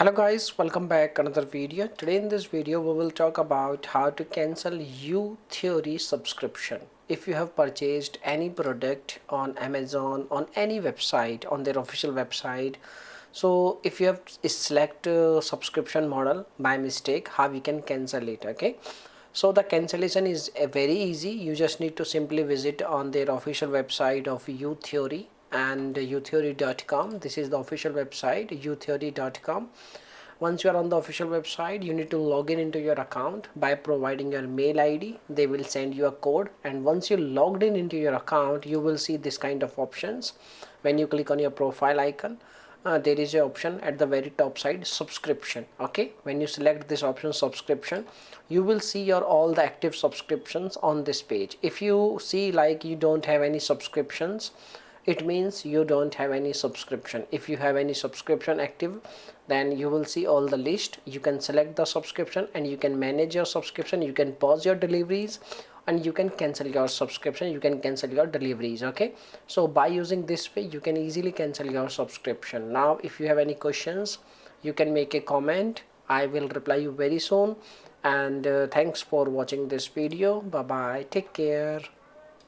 Hello guys, welcome back another video. Today in this video we will talk about how to cancel Youtheory subscription. If you have purchased any product on Amazon, on any website, on their official website, so if you have select a subscription model by mistake, how we can cancel it. Okay, so the cancellation is very easy. You just need to simply visit on their official website of Youtheory and youtheory.com. This is the official website, youtheory.com. Once you are on the official website, you need to log in into your account by providing your mail ID. They will send you a code, and once you logged in into your account, you will see this kind of options. When you click on your profile icon, there is an option at the very top side, subscription. Okay, when you select this option, subscription, you will see your all the active subscriptions on this page. If you see like you don't have any subscriptions, it means you don't have any subscription. If you have any subscription active, then you will see all the list. You can select the subscription and you can manage your subscription. You can pause your deliveries and you can cancel your subscription. You can cancel your deliveries. Okay, so by using this way you can easily cancel your subscription. Now if you have any questions, you can make a comment. I will reply you very soon. And thanks for watching this video. Bye bye, take care.